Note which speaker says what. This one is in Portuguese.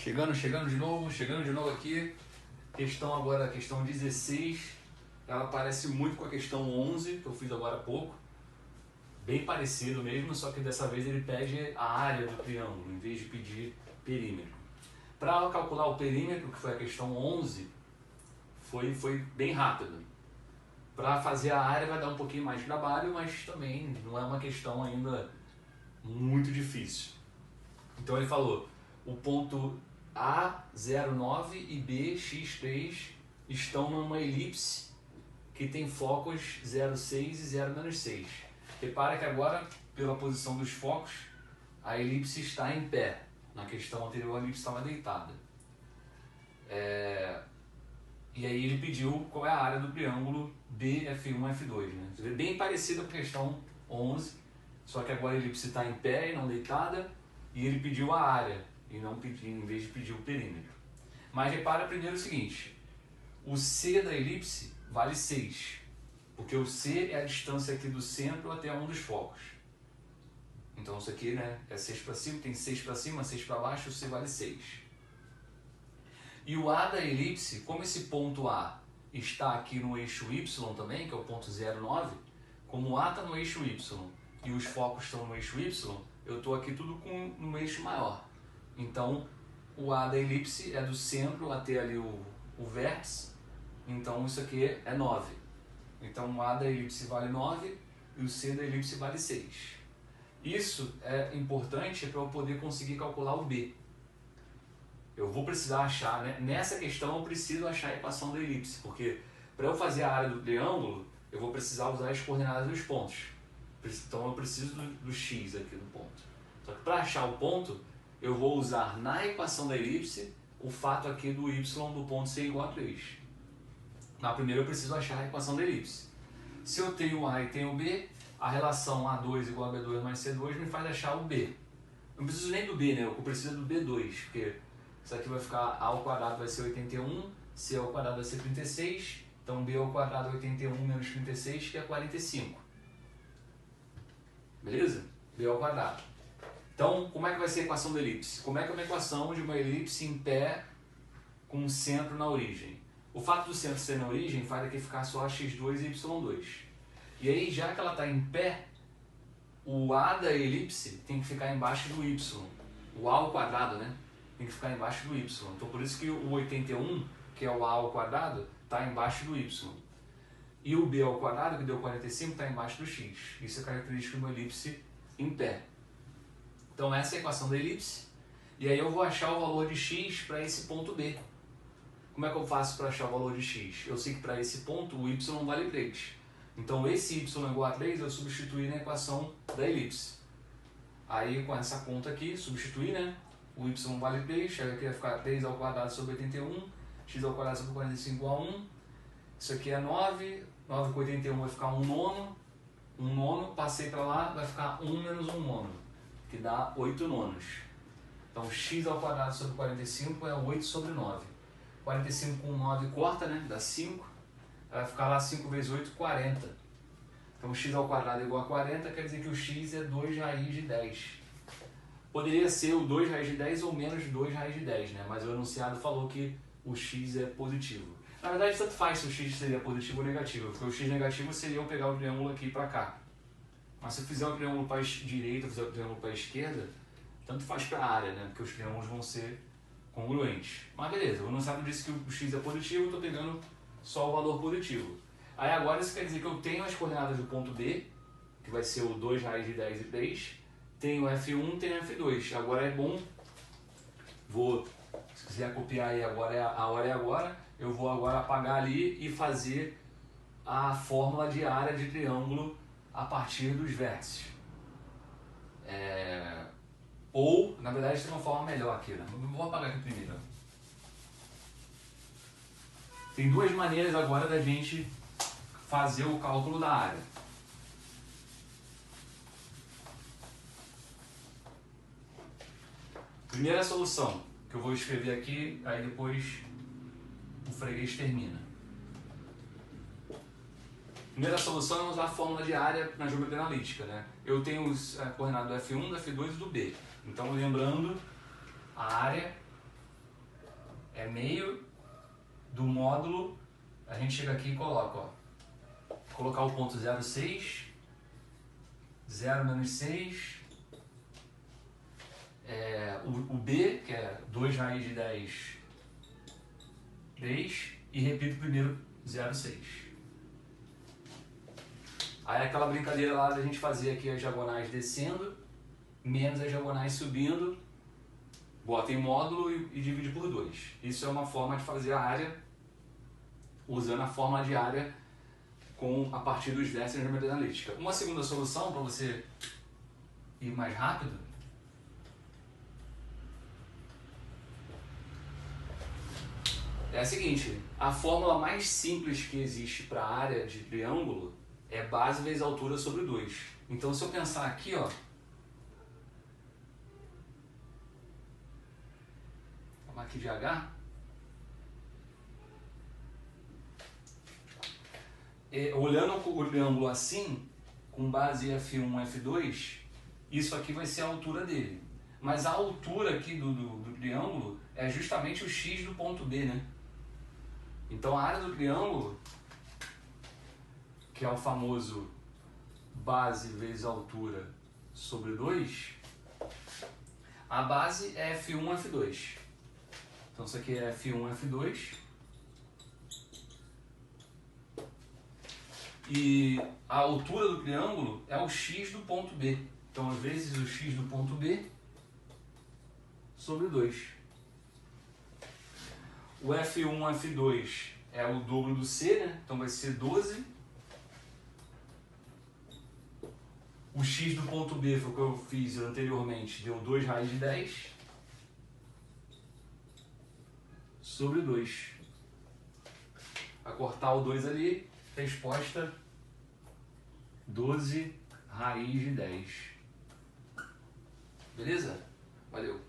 Speaker 1: Chegando de novo aqui. Questão agora, questão 16. Ela parece muito com a questão 11, que eu fiz agora há pouco. Bem parecido mesmo, só que dessa vez ele pede a área do triângulo, em vez de pedir perímetro. Para calcular o perímetro, que foi a questão 11, foi bem rápido. Para fazer a área vai dar um pouquinho mais de trabalho, mas também não é uma questão ainda muito difícil. Então ele falou, o ponto A09 e BX3 estão numa elipse que tem focos 0,6 e 0-6. Repara que agora, pela posição dos focos, a elipse está em pé. Na questão anterior, a elipse estava deitada. E aí ele pediu qual é a área do triângulo BF1, F2. Né? Bem parecida com a questão 11, só que agora a elipse está em pé e não deitada, e ele pediu a área, e não pediu, em vez de pedir o perímetro. Mas repara primeiro o seguinte, o C da elipse vale 6, porque o C é a distância aqui do centro até um dos focos. Então isso aqui, né, é 6 para cima, tem 6 para cima, 6 para baixo, o C vale 6. E o A da elipse, como esse ponto A está aqui no eixo Y também, que é o ponto 0,9, como o A está no eixo Y e os focos estão no eixo Y, eu estou aqui tudo no eixo maior. Então, o A da elipse é do centro até ali o vértice, então isso aqui é 9. Então, o A da elipse vale 9 e o C da elipse vale 6. Isso é importante para eu poder conseguir calcular o B. Eu vou precisar achar, né? Nessa questão eu preciso achar a equação da elipse, porque para eu fazer a área do triângulo, eu vou precisar usar as coordenadas dos pontos. Então eu preciso do x aqui do ponto. Só que para achar o ponto, eu vou usar na equação da elipse o fato aqui do y do ponto ser igual a 3. Na primeira eu preciso achar a equação da elipse. Se eu tenho A e tenho B, a relação A2 igual a B2 mais C2 me faz achar o B. Não preciso nem do B, né? Eu preciso do B2, porque isso aqui vai ficar A ao quadrado vai ser 81, C ao quadrado vai ser 36, então B ao quadrado é 81 menos 36, que é 45. Beleza? B ao quadrado. Então, como é que vai ser a equação da elipse? Como é que é uma equação de uma elipse em pé com um centro na origem? O fato do centro ser na origem faz aqui ficar só x2 e y2. E aí, já que ela está em pé, o A da elipse tem que ficar embaixo do y. O A ao quadrado, né? Tem que ficar embaixo do y. Então, por isso que o 81, que é o A ao quadrado, está embaixo do y. E o B ao quadrado, que deu 45, está embaixo do x. Isso é característico de uma elipse em pé. Então, essa é a equação da elipse. E aí eu vou achar o valor de x para esse ponto B. Como é que eu faço para achar o valor de x? Eu sei que para esse ponto o y vale 3. Então, esse y igual a 3 eu substituí na equação da elipse. Aí, com essa conta aqui, substituir, né? O y vale 3, chega aqui vai ficar 3 ao quadrado sobre 81, x ao quadrado sobre 45 igual a 1. Isso aqui é 9, 9 com 81 vai ficar 1 nono. 1 nono, passei para lá, vai ficar 1 menos 1 nono, que dá 8 nonos. Então, x ao quadrado sobre 45 é 8 sobre 9. 45 com 9 corta, né? Dá 5. Vai ficar lá 5 vezes 8, 40. Então, x ao quadrado é igual a 40, quer dizer que o x é 2 raiz de 10. Poderia ser o 2 raiz de 10 ou menos 2 raiz de 10, né? Mas o enunciado falou que o x é positivo. Na verdade, tanto faz se o x seria positivo ou negativo, porque o x negativo seria eu pegar o triângulo aqui para cá. Mas se eu fizer o triângulo para a direita, fizer o triângulo para a esquerda, tanto faz para a área, né? Porque os triângulos vão ser congruentes. Mas beleza, o enunciado disse que o x é positivo, eu estou pegando só o valor positivo. Aí agora isso quer dizer que eu tenho as coordenadas do ponto B, que vai ser o 2 raiz de 10 e 3, tenho F1, tenho F2. Agora é bom, se quiser copiar aí agora, a hora é agora, eu vou agora apagar ali e fazer a fórmula de área de triângulo a partir dos vértices. Ou, na verdade, tem uma forma melhor aqui, né? Vou apagar aqui primeiro. Tem duas maneiras agora da gente fazer o cálculo da área. Primeira solução, que eu vou escrever aqui, aí depois o freguês termina. Primeira solução é usar a fórmula de área na geometria analítica, né? Eu tenho a coordenada do F1, do F2 e do B. Então, lembrando, a área é meio do módulo, a gente chega aqui e coloca, ó, colocar o ponto 0,6, 0 menos 6, o B, que é 2 raiz de 10, 3, e repito primeiro 0,6. Aí aquela brincadeira lá da gente fazer aqui as diagonais descendo, menos as diagonais subindo, bota em módulo e divide por 2. Isso é uma forma de fazer a área, usando a fórmula de área a partir dos vértices da geometria analítica. Uma segunda solução, para você ir mais rápido, é a seguinte: a fórmula mais simples que existe para a área de triângulo é base vezes altura sobre 2. Então, se eu pensar aqui, ó, vamos aqui de H, olhando o triângulo assim, com base F1, F2, isso aqui vai ser a altura dele. Mas a altura aqui do triângulo é justamente o x do ponto B, né? Então a área do triângulo, que é o famoso base vezes altura sobre 2, a base é F1, F2. Então isso aqui é F1, F2. E a altura do triângulo é o x do ponto B. Então, vezes o x do ponto B sobre 2. O F1, F2 é o dobro do C, né? Então vai ser 12. O x do ponto B foi o que eu fiz anteriormente, deu 2 raiz de 10 sobre 2. Vai cortar o 2 ali, resposta 12 raiz de 10. Beleza? Valeu!